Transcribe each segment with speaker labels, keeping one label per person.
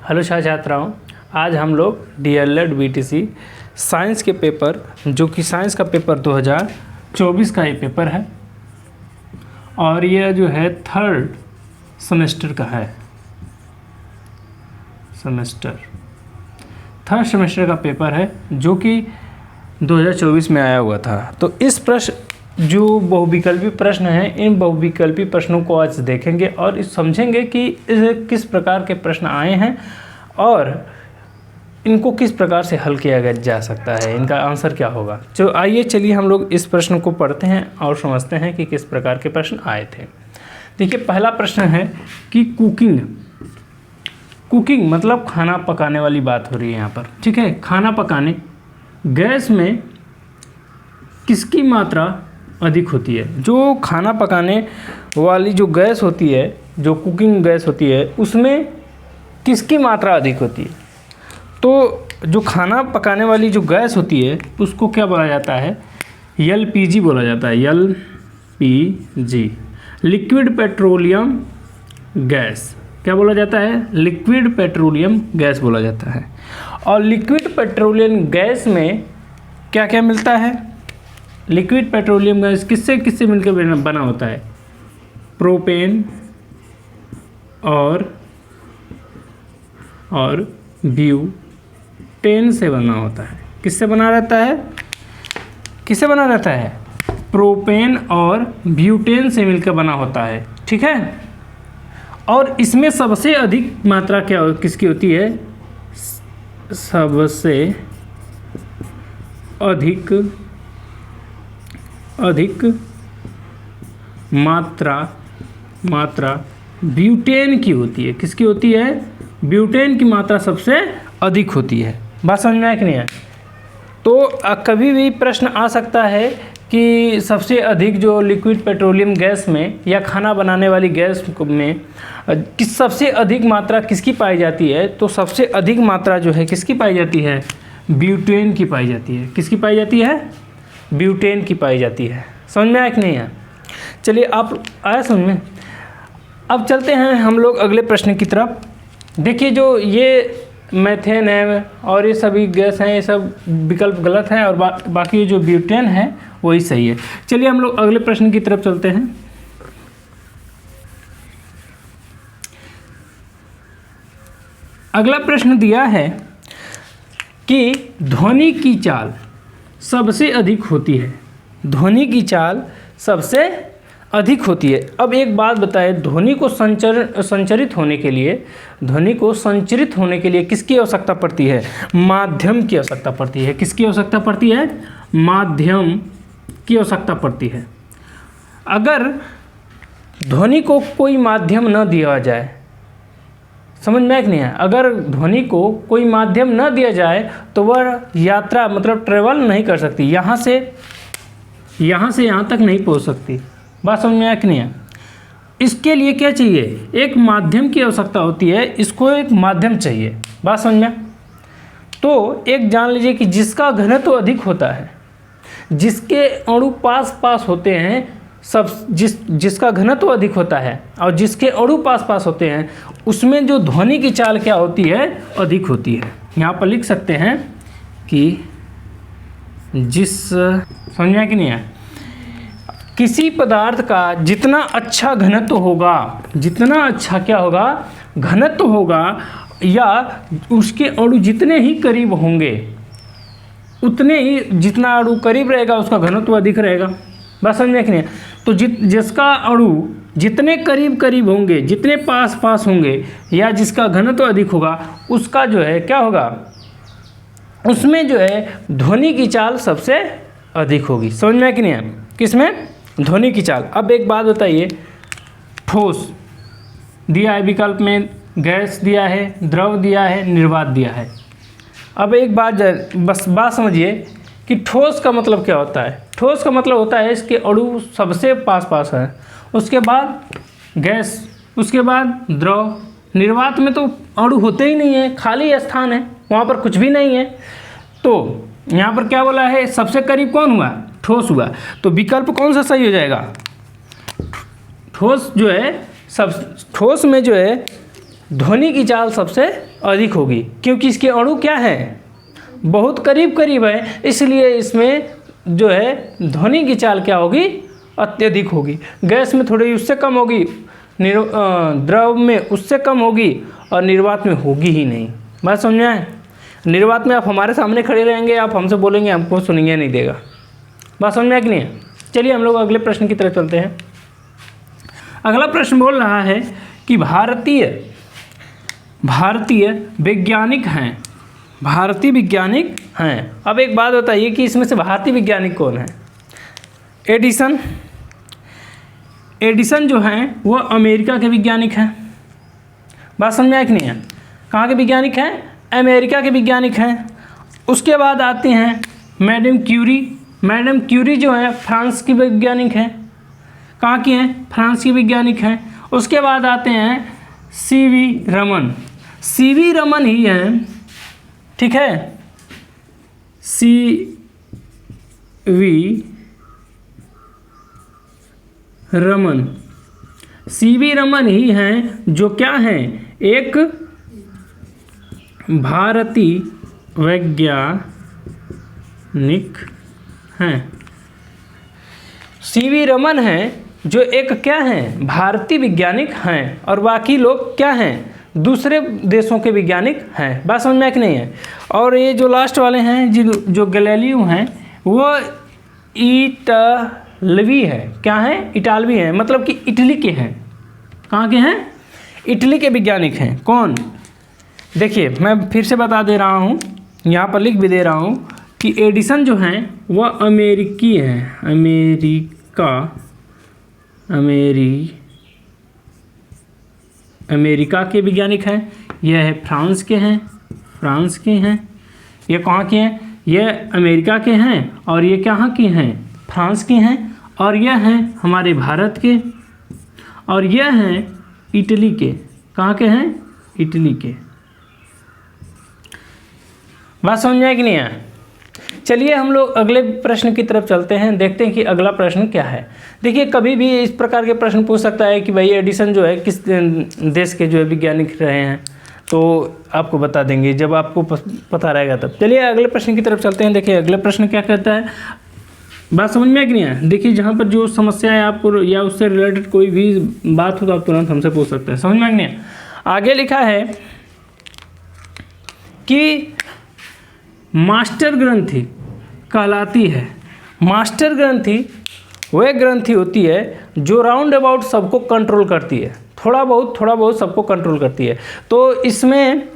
Speaker 1: Hello छात्राओं, आज हम लोग DLED BTC साइंस के पेपर, जो कि साइंस का पेपर 2024 का ये पेपर है और ये जो है थर्ड सेमेस्टर का है। थर्ड सेमेस्टर का पेपर है जो कि 2024 में आया हुआ था। तो इस प्रश्न जो बहुविकल्पी प्रश्न हैं, इन बहुविकल्पी प्रश्नों को आज देखेंगे और इस समझेंगे कि किस प्रकार के प्रश्न आए हैं और इनको किस प्रकार से हल किया जा सकता है, इनका आंसर क्या होगा। तो आइए चलिए हम लोग इस प्रश्न को पढ़ते हैं और समझते हैं कि किस प्रकार के प्रश्न आए थे। देखिए, पहला प्रश्न है कि कुकिंग मतलब खाना पकाने वाली बात हो रही है यहाँ पर, ठीक है। खाना पकाने गैस में किसकी मात्रा अधिक होती है? जो खाना पकाने वाली जो गैस होती है, जो कुकिंग गैस होती है, उसमें किसकी मात्रा अधिक होती है? तो जो खाना पकाने वाली जो गैस होती है उसको क्या बोला जाता है? LPG बोला जाता है। LPG, liquid petroleum gas. क्या बोला जाता है? लिक्विड पेट्रोलियम गैस बोला जाता है। और लिक्विड पेट्रोलियम गैस में क्या क्या मिलता है? लिक्विड पेट्रोलियम गैस किससे किससे मिलकर बना होता है? प्रोपेन और ब्यूटेन से बना होता है। किससे बना रहता है? किससे बना रहता है? प्रोपेन और ब्यूटेन से मिलकर बना होता है, ठीक है। और इसमें सबसे अधिक मात्रा किसकी होती है? सबसे अधिक मात्रा ब्यूटेन की होती है। किसकी होती है? ब्यूटेन की मात्रा सबसे अधिक होती है। बात समझ में आया कि नहीं है? तो कभी भी प्रश्न आ सकता है कि सबसे अधिक जो लिक्विड पेट्रोलियम गैस में या खाना बनाने वाली गैस में सबसे अधिक मात्रा किसकी पाई जाती है? तो सबसे अधिक मात्रा जो है किसकी पाई जाती है? ब्यूटेन की पाई जाती है। किसकी पाई जाती है? ब्यूटेन की पाई जाती है। समझ में आया कि नहीं है? चलिए, आप आया समझ में? अब चलते हैं हम लोग अगले प्रश्न की तरफ। देखिए, जो ये मेथेन है और ये सभी गैस हैं, ये सब विकल्प गलत है और बाकी जो ब्यूटेन है वही सही है। चलिए हम लोग अगले प्रश्न की तरफ चलते हैं। अगला प्रश्न दिया है कि ध्वनि की चाल सबसे अधिक होती है। ध्वनि की चाल सबसे अधिक होती है। अब एक बात बताएं, ध्वनि को संचरित होने के लिए किसकी आवश्यकता पड़ती है? माध्यम की आवश्यकता पड़ती है। किसकी आवश्यकता पड़ती है? माध्यम की आवश्यकता पड़ती है। अगर ध्वनि को कोई माध्यम न दिया जाए, समझ में नहीं है? अगर ध्वनि को कोई माध्यम न दिया जाए तो वह यात्रा मतलब ट्रेवल नहीं कर सकती, यहाँ से यहाँ तक नहीं पहुँच सकती। बात समझ में आया कि नहीं है? इसके लिए क्या चाहिए? एक माध्यम की आवश्यकता होती है। इसको एक माध्यम चाहिए। बात समझ में? तो एक जान लीजिए कि जिसका घनत्व तो अधिक होता है, जिसके अणु पास होते हैं, जिसका घनत्व तो अधिक होता है और जिसके अणु पास होते हैं, उसमें जो ध्वनि की चाल क्या होती है? अधिक होती है। यहाँ पर लिख सकते हैं कि समझ में आया कि नहीं है? किसी पदार्थ का जितना अच्छा घनत्व होगा, जितना अच्छा क्या होगा? घनत्व होगा, या उसके अणु जितने ही करीब होंगे उतने ही, जितना अणु करीब रहेगा उसका घनत्व अधिक रहेगा। बस समझ में कि नहीं? तो जिसका अणु जितने करीब होंगे, जितने पास होंगे, या जिसका घनत्व अधिक होगा, उसका जो है क्या होगा? उसमें जो है ध्वनि की चाल सबसे अधिक होगी। समझ में कि नहीं है? किसमें? ध्वनि की चाल। अब एक बात बताइए, ठोस दिया है विकल्प में, गैस दिया है, द्रव दिया है, निर्वात दिया है। अब एक बात बात समझिए कि ठोस का मतलब क्या होता है? ठोस का मतलब होता है इसके अणु सबसे पास है, उसके बाद गैस, उसके बाद द्रव। निर्वात में तो अणु होते ही नहीं है, खाली स्थान है, वहाँ पर कुछ भी नहीं है। तो यहाँ पर क्या बोला है? सबसे करीब कौन हुआ? ठोस हुआ। तो विकल्प कौन सा सही हो जाएगा? ठोस जो है, सब ठोस में जो है ध्वनि की चाल सबसे अधिक होगी, क्योंकि इसके अणु क्या है, बहुत करीब करीब है, इसलिए इसमें जो है ध्वनि की चाल क्या होगी, अत्यधिक होगी। गैस में थोड़ी उससे कम होगी, द्रव में उससे कम होगी, और निर्वात में होगी ही नहीं। बात समझ में आए? निर्वात में आप हमारे सामने खड़े रहेंगे, आप हमसे बोलेंगे, हमको सुनिए नहीं देगा। बात समझ में आए कि नहीं? चलिए हम लोग अगले प्रश्न की तरफ चलते हैं। अगला प्रश्न बोल रहा है कि भारतीय वैज्ञानिक हैं, भारतीय वैज्ञानिक हैं। अब एक बात बताइए कि इसमें से भारतीय वैज्ञानिक कौन है? एडिसन जो हैं वो अमेरिका के वैज्ञानिक हैं। बात समझ में आया कि नहीं है? कहाँ के वैज्ञानिक हैं? अमेरिका के वैज्ञानिक हैं। उसके बाद आते हैं मैडम क्यूरी। मैडम क्यूरी जो है फ्रांस की वैज्ञानिक हैं। कहाँ की हैं? फ्रांस की वैज्ञानिक हैं। उसके बाद आते हैं सीवी रमन। सीवी रमन ही हैं, ठीक है, सीवी रमन ही हैं जो क्या हैं, एक भारतीय वैज्ञानिक हैं। सीवी रमन हैं जो एक क्या हैं, भारतीय वैज्ञानिक हैं, और बाकी लोग क्या हैं, दूसरे देशों के वैज्ञानिक हैं। बात समझ में कि नहीं है? और ये जो लास्ट वाले हैं जो गैलीलियो हैं वो इटालवी है। क्या है? इटालवी है, मतलब कि इटली के हैं। कहाँ के हैं? इटली के वैज्ञानिक हैं। कौन? देखिए मैं फिर से बता दे रहा हूँ, यहाँ पर लिख भी दे रहा हूँ कि एडिसन जो हैं वह अमेरिकी हैं, अमेरिका के वैज्ञानिक हैं। यह है फ्रांस के हैं, ये कहाँ के हैं? ये अमेरिका के हैं, और ये कहाँ के हैं? फ्रांस के हैं। और यह हैं हमारे भारत के, और यह हैं इटली के। कहाँ के हैं? इटली के। बात समझ में आया कि नहीं आया? चलिए हम लोग अगले प्रश्न की तरफ चलते हैं, देखते हैं कि अगला प्रश्न क्या है। देखिए कभी भी इस प्रकार के प्रश्न पूछ सकता है कि भाई एडिसन जो है किस देश के जो है वैज्ञानिक रहे हैं, तो आपको बता देंगे जब आपको पता रहेगा तब। चलिए अगले प्रश्न की तरफ चलते हैं। देखिए अगले प्रश्न क्या कहता है, बात समझ में आया कि नहीं आया? देखिए जहाँ पर जो समस्या है आपको या उससे रिलेटेड कोई भी बात हो तो आप तुरंत हमसे पूछ सकते हैं। समझ में आया कि नहीं आया? आगे लिखा है कि मास्टर ग्रंथि कहलाती है। मास्टर ग्रंथि वह ग्रंथि होती है जो राउंड अबाउट सबको कंट्रोल करती है, थोड़ा बहुत सबको कंट्रोल करती है। तो इसमें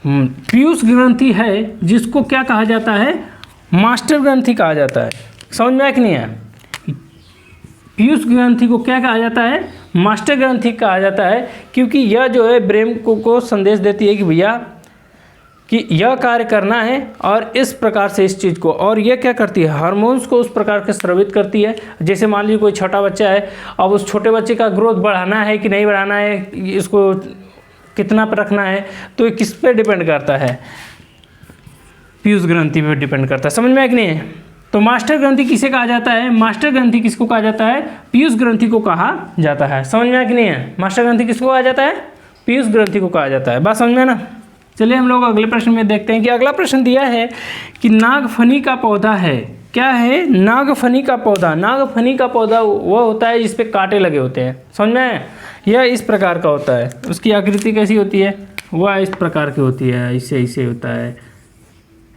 Speaker 1: पीयूष ग्रंथि है जिसको क्या कहा जाता है? मास्टर ग्रंथि कहा जाता है। समझ में आया कि नहीं है? पीयूष ग्रंथि को क्या कहा जाता है? मास्टर ग्रंथि कहा जाता है, क्योंकि यह जो है ब्रेन को संदेश देती है कि भैया कि यह कार्य करना है और इस प्रकार से इस चीज़ को, और यह क्या करती है? हार्मोन्स को उस प्रकार के स्रावित करती है। जैसे मान लीजिए कोई छोटा बच्चा है, अब उस छोटे बच्चे का ग्रोथ बढ़ाना है कि नहीं बढ़ाना है, इसको कितना पर रखना है, तो ये किस पे डिपेंड करता है? पीयूष ग्रंथि पे डिपेंड करता है। समझ में आया कि नहीं है? तो मास्टर ग्रंथि किसे कहा जाता है? मास्टर ग्रंथि किसको कहा जाता है? पीयूष ग्रंथि को कहा जाता है। समझ में आया कि नहीं है? मास्टर ग्रंथि किसको कहा जाता है? पीयूष ग्रंथि को कहा जाता है। बात समझ में ना? चलिए हम लोग अगले प्रश्न में देखते हैं कि अगला प्रश्न दिया है कि नागफनी का पौधा है। क्या है? नागफनी का पौधा। नागफनी का पौधा वह होता है जिस पे कांटे लगे होते हैं। समझ में आया? यह इस प्रकार का होता है। उसकी आकृति कैसी होती है? वह इस प्रकार की होती है, ऐसे होता है,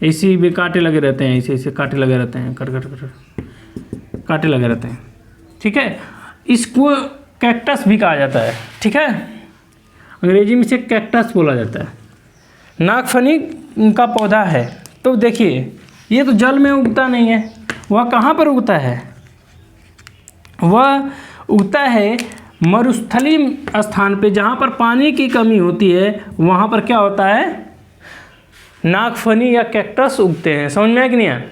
Speaker 1: इसी में कांटे लगे रहते हैं, ऐसे कांटे लगे रहते हैं, कांटे लगे रहते हैं। ठीक है, इसको कैक्टस भी कहा जाता है। ठीक है, अंग्रेजी में इसे कैक्टस बोला जाता है। नागफनी का पौधा है। तो देखिए ये तो जल में उगता नहीं है, वह कहाँ पर उगता है? वह उगता है मरुस्थलीय स्थान पे, जहाँ पर पानी की कमी होती है, वहाँ पर क्या होता है? नागफनी या कैक्टस उगते हैं। समझ में आया कि नहीं आया?